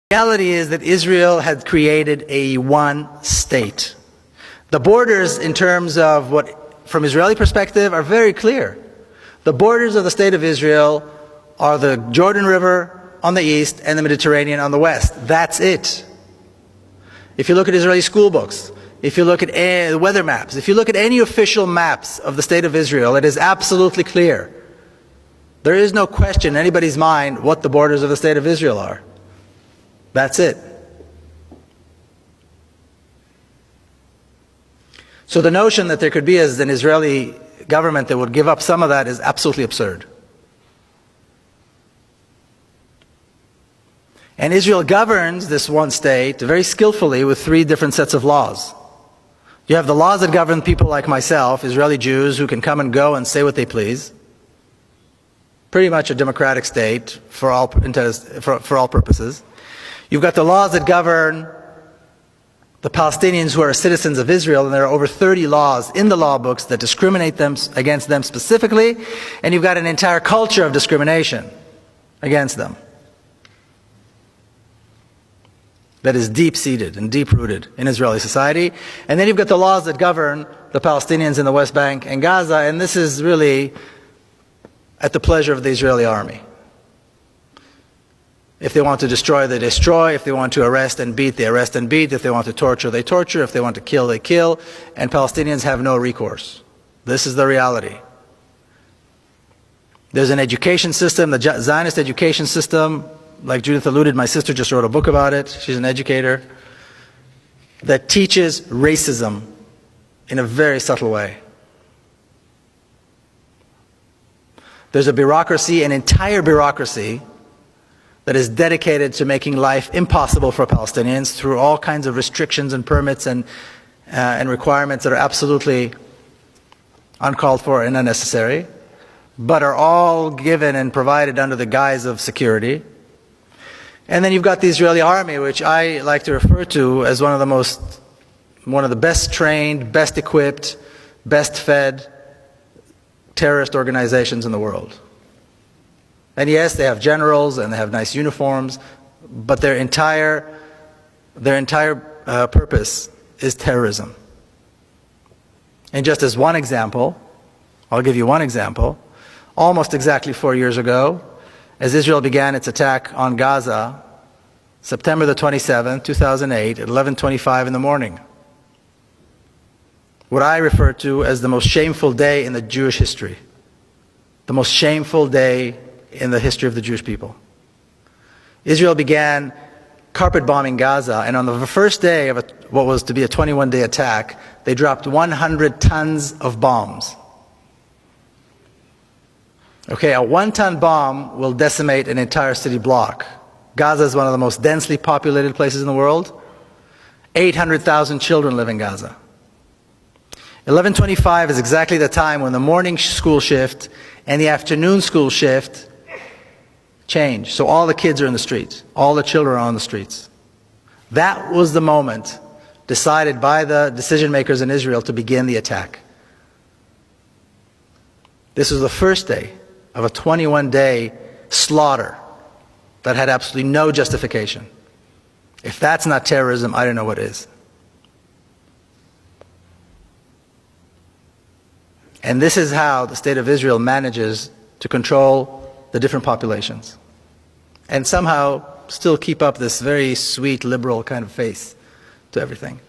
The reality is that Israel had created a one state. The borders, in terms of what, from Israeli perspective, are very clear. The borders of the state of Israel are the Jordan River on the east and the Mediterranean on the west. That's it. If you look at Israeli school books, if you look at weather maps, if you look at any official maps of the state of Israel, it is absolutely clear. There is no question in anybody's mind what the borders of the state of Israel are. That's it. So the notion that there could be an Israeli government that would give up some of that is absolutely absurd. And Israel governs this one state very skillfully with three different sets of laws. You have the laws that govern people like myself, Israeli Jews, who can come and go and say what they please. Pretty much a democratic state for all purposes. You've got the laws that govern the Palestinians who are citizens of Israel, and there are over 30 laws in the law books that discriminate against them specifically, and you've got an entire culture of discrimination against them that is deep-seated and deep-rooted in Israeli society. And then you've got the laws that govern the Palestinians in the West Bank and Gaza, and this is really at the pleasure of the Israeli army. If they want to destroy, they destroy. If they want to arrest and beat, they arrest and beat. If they want to torture, they torture. If they want to kill, they kill. And Palestinians have no recourse. This is the reality. There's an education system, the Zionist education system, like Judith alluded, my sister just wrote a book about it. She's an educator, that teaches racism in a very subtle way. There's a bureaucracy, an entire bureaucracy, that is dedicated to making life impossible for Palestinians through all kinds of restrictions and permits and requirements that are absolutely uncalled for and unnecessary, but are all given and provided under the guise of security. And then you've got the Israeli army, which I like to refer to as one of the best trained, best equipped, best fed terrorist organizations in the world. And yes, they have generals and they have nice uniforms, but their entire purpose is terrorism. And just as one example, I'll give you one example. Almost exactly 4 years ago, as Israel began its attack on Gaza, September the 27th, 2008, at 11:25 in the morning, what I refer to as the most shameful day in the Jewish history, the most shameful day in the history of the Jewish people. Israel began carpet bombing Gaza, and on the first day of what was to be a 21-day attack, they dropped 100 tons of bombs. Okay, a 1-ton bomb will decimate an entire city block. Gaza is one of the most densely populated places in the world. 800,000 children live in Gaza. 11:25 is exactly the time when the morning school shift and the afternoon school shift change. So all the kids are in the streets. All the children are on the streets. That was the moment decided by the decision makers in Israel to begin the attack. This was the first day of a 21-day slaughter that had absolutely no justification. If that's not terrorism, I don't know what is. And this is how the state of Israel manages to control the different populations, and somehow still keep up this very sweet, liberal kind of face to everything.